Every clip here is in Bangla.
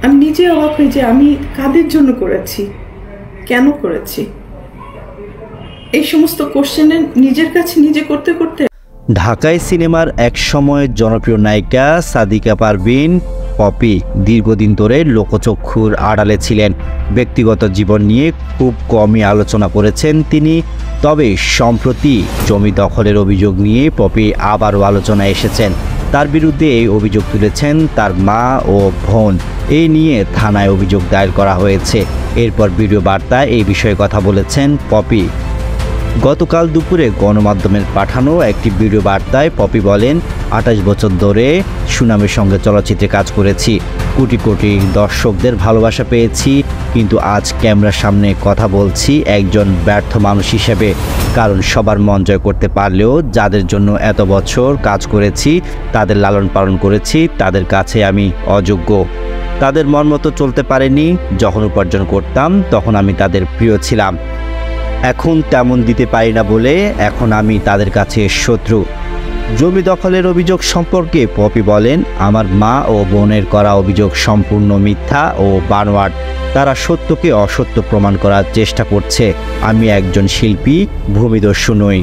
আমি নিজে অবাক হই যে আমি কাদের জন্য করেছি, কেন করেছি, এই সমস্ত কোশ্চেনে নিজের কাছে নিজে করতে করতে। ঢাকাই সিনেমার এক সময়ের জনপ্রিয় নায়িকা সাদিকা পারভিন পপি দীর্ঘদিন ধরে লোকচক্ষুর আড়ালে ছিলেন। ব্যক্তিগত জীবন নিয়ে খুব কমই আলোচনা করেছেন তিনি। তবে সম্প্রতি জমি দখলের অভিযোগ নিয়ে পপি আবারও আলোচনায় এসেছেন। তার বিরুদ্ধে এই অভিযোগ তুলেছেন তার মা ও বোন। এই নিয়ে থানায় অভিযোগ দায়ের করা হয়েছে। এরপর ভিডিও বার্তায় এই বিষয়ে কথা বলেছেন পপি। গতকাল দুপুরে গণমাধ্যমের পাঠানো একটি ভিডিও বার্তায় পপি বলেন, ২৮ বছর ধরে সুনামের সঙ্গে চলচ্চিত্রে কাজ করেছি, কোটি কোটি দর্শকদের ভালোবাসা পেয়েছি, কিন্তু আজ ক্যামেরার সামনে কথা বলছি একজন ব্যর্থ মানুষ হিসেবে। কারণ সবার মন জয় করতে পারলেও যাদের জন্য এত বছর কাজ করেছি, তাদের লালন পালন করেছি, তাদের কাছে আমি অযোগ্য। তাদের মন মতো চলতে পারেনি। যখন উপার্জন করতাম তখন আমি তাদের প্রিয় ছিলাম, এখন তেমন দিতে পারি না বলে এখন আমি তাদের কাছে শত্রু। জমি দখলের অভিযোগ সম্পর্কে পপি বলেন, আমার মা ও বোনের করা অভিযোগ সম্পূর্ণ মিথ্যা ও বানোয়াট। তারা সত্যকে অসত্য প্রমাণ করার চেষ্টা করছে। আমি একজন শিল্পী, ভূমিদস্যু নই।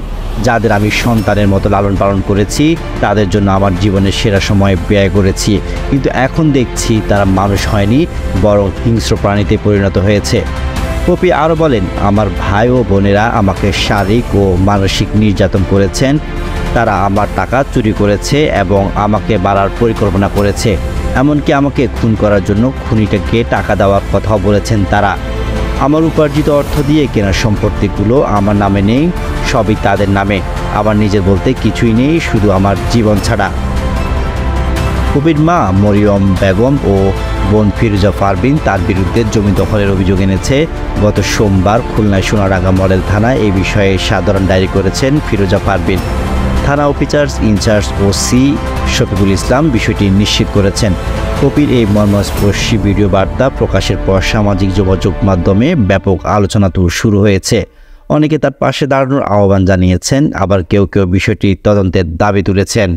যাদের আমি সন্তানের মতো লালন পালন করেছি, তাদের জন্য আমার জীবনের সেরা সময় ব্যয় করেছি, কিন্তু এখন দেখছি তারা মানুষ হয়নি, বরং হিংস্র প্রাণীতে পরিণত হয়েছে। পপি আরও বলেন, আমার ভাই ও বোনেরা আমাকে শারীরিক ও মানসিক নির্যাতন করেছেন। তারা আমার টাকা চুরি করেছে এবং আমাকে মারার পরিকল্পনা করেছে। এমনকি আমাকে খুন করার জন্য খুনিটাকে টাকা দেওয়ার কথাও বলেছেন তারা। আমার উপার্জিত অর্থ দিয়ে কেনা সম্পত্তিগুলো আমার নামে নেই, সবই তাদের নামে। আমার নিজের বলতে কিছুই নেই, শুধু আমার জীবন ছাড়া। পপির মা মরিয়ম বেগম ও বোন ফিরোজা পারভিন তার বিরুদ্ধে জমি দখলের অভিযোগ এনেছে। গত সোমবার খুলনায় সোনারাঙ্গা মডেল থানায় এই বিষয়ে সাধারণ ডায়েরি করেছেন ফিরোজা পারভিন। থানা officers in charge OC Shafiqul Islam বিষয়টি নিশ্চিত করেছেন। পপির এই মর্মস্পর্শী ভিডিও বার্তা প্রকাশের পর সামাজিক যোগাযোগ মাধ্যমে ব্যাপক আলোচনা শুরু হয়েছে। অনেকে তার পাশে দাঁড়ানোর আহ্বান জানিয়েছেন, আবার কেউ কেউ বিষয়টি তদন্তের দাবি তুলেছেন।